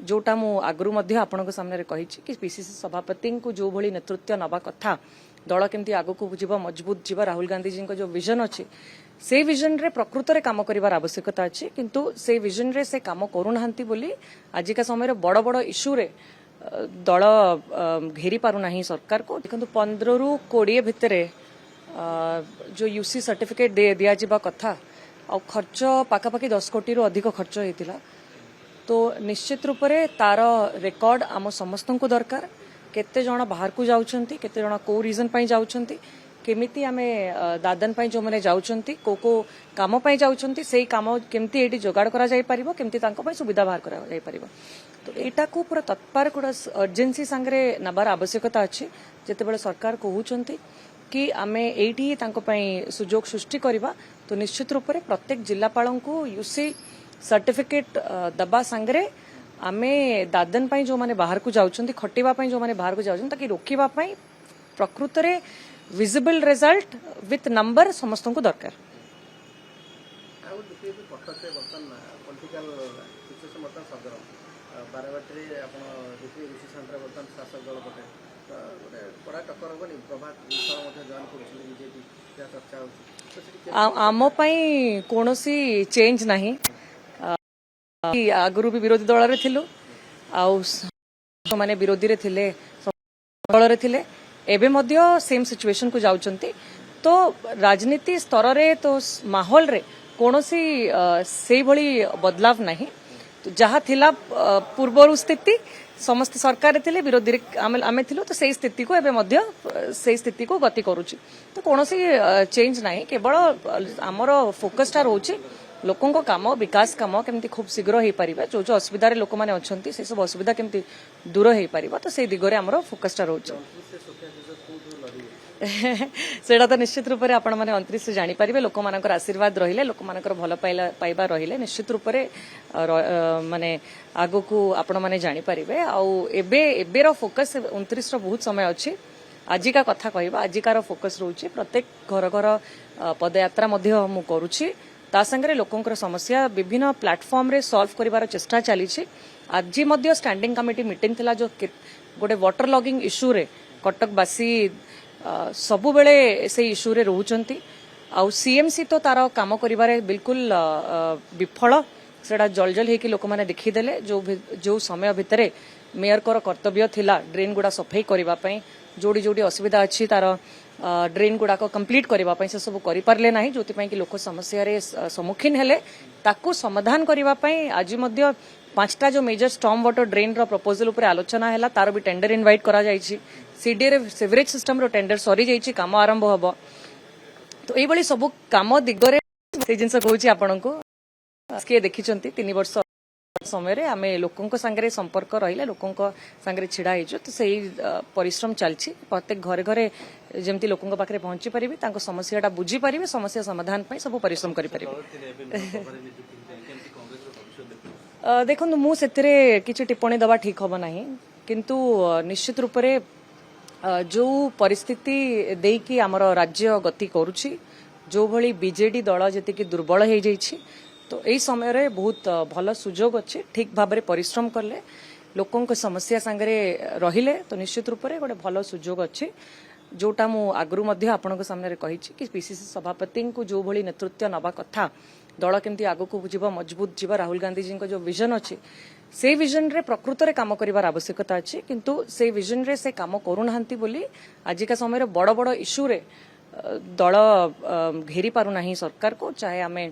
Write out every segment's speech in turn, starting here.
जोटा मु आगु आपण सामने कही कि पीसीसी सभापति को जो भली नेतृत्व नवा कथा दल केमती आगक जीव मजबूत जीव राहुल गांधी जी जो विजन अच्छी से विजन रे प्रकृत रे काम करिवार आवश्यकता अच्छी किंतु से विजन रे से काम करूना बोली आजिका समय बड़ बड़ इश्यू रे दल घेरी पारु नहीं सरकार को देखो 15 रु 20 भितर जो यूसी सर्टिफिकेट दिया जिबा कथा और खर्च पाखापाखि 10 कोटी रु अधिक खर्च होता तो निश्चित रूप से तार रेकर्ड आम समस्त को दरकार केते जण बाहर को जाउछंती केते जण को रीजन पई जाउछंती केमिति आमे दादन पई जो माने जाउछंती को काम पई जाउछंती सेही काम केमिति एटी जोगाड़ करा जाई परिबो केमिति तांको पई सुविधा बाहर करा जाई परिबो तो एटा को पूरा तत्पर कोडा अर्जेंसी संगरे नबार आवश्यकता अछि जेते बेले सरकार कहउछंती कि आमे एठी तांको पई सुजोग सृष्टि करबा तो निश्चित रूप से प्रत्येक जिल्लापाल को यूसी सर्टिफिकेट दबा संगरे आमे दादन पई जो माने बाहर को जाउछंती खटिबा पई जो माने बाहर को जाउछंती ताकि रोकिबा पई प्रकृत रे विजिबल रिजल्ट विथ नंबर समस्त को दरकार आम पई कोनोसी चेंज नहीं आगुरु भी विरोधी दल रे थिलु आउ माने विरोधी रे थिले दल रे थिले एबे मध्य सेम सिचुएशन को जाउचंती तो राजनीति स्तर रे तो माहौल रे कोनोसी सेही भली बदलाव नहीं तो जहाँ थिला पूर्व स्थिति समस्त सरकार थिले विरोधी रे आमे थिलु तो सेही स्थिति को एबे मध्य सेही स्थिति को गति करूची तो कोनोसी चेंज नहीं केवल आमर फोकसटा रहउची लोकों को काम विकास काम केमती खूब शीघ्र हो पारिबा जो जो असुविधा रे लोक माने अछंती से सब असुविधा केमती दूर हो पारिबा तो से दिगरे हमरो फोकसटा रहउची सेटा तो निश्चित रूप से आपण माने 29 से जानि पारिबे लोक मानकर आशीर्वाद रहिले लोक मानकर भल पाइबा रहिले निश्चित रूप से माने आगो को आपण माने जानि पारिबे आ एबेर फोकस 29 रो बहुत समय अछि आजिका कथा कहबा आजिकार फोकस रहउची प्रत्येक घर घर पदयात्रा मध्य मु करूची ता संगे लोकंकर समस्या विभिन्न प्लेटफॉर्म रे सॉल्व करिवार चेष्टा चली आज मध्य स्टैंडिंग कमिटी मीटिंग थिला जो गोटे वाटर लॉगिंग इश्यू रे कटकवासी सबु बेले से इश्यू रे रहउचंती आउ सीएमसी तो तार काम करिवारे बिल्कुल विफल सेडा जलजल हेकी लोक माने देखि देले जो समय भितरे मेयर कर कर्तव्य थिला ड्रेन गुडा सफाई करिवा पई जोड़ी जोड़ी असुविधा अच्छी तार ड्रेन गुड़ाक कंप्लीट करने से सब करें ना जो कि लोक समस्या सम्मुखीन हेले ताकू समाधान करने आज मध्य 5टा जो मेजर स्टॉर्म वाटर ड्रेन रो प्रपोजल उपर आलोचना है तार भी टेंडर इनवाइट करा जायछि सीडी रे सेवरेज सिस्टम रो टेंडर सरी जायछि काम आरंभ हबो तो एई बळी सब काम दिगरे से जिंस कहूछि आपन को के देखिचंती 3 वर्ष समय आमे लोकों संगे संपर्क रहिले लोकों संगे छिड़ा हो तो सही परिश्रम चलछि प्रत्येक घरे घरे जमती लोकों पाखे पहुंची पारिबे तांको समस्याटा बुझी पारिबे समस्या समाधान पई सब परिश्रम करि पारिबे देखो मु सेतिरे किछि टिप्पणी दबा ठीक होबो नाही किंतु निश्चित रूप रे जो परिस्थिति देकी हमर राज्य गति करूछि जो भली बीजेडी दल जति कि दुर्बल हे जाइछि तो यही समय रे बहुत भल सुजोग अच्छे ठीक भाव में परिश्रम कले लोकों को समस्या सांगरे रहिले तो निश्चित रूप से गोटे भल सुजोग अच्छे जोटा मु आगु आपण सामने कही कि पीसीसी सभापति को जो भली नेतृत्व नवा कथा दल केमती आगक जीव मजबूत जीव राहुल गांधी जी जो विजन अच्छे से विजन रे प्रकृत रे काम करिवार आवश्यकता अच्छी किंतु से विजन रे से काम करूना बोली आजिका समय बड़ बड़ इश्यू रे दल घेरी पारु नहीं सरकार को चाहे आमे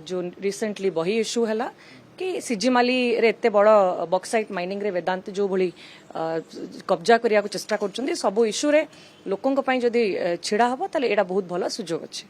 जो रिसेंटली बही इश्यू है कि सिजिमाली रे एते बड़ बक्साइट माइनिंग रे वेदांत जो भली कब्जा करिया को चेष्टा करछन्ती सब इश्यू रे लोकों को पई जदी छिड़ा हबो ताले एटा बहुत भलो सुजोग अछि।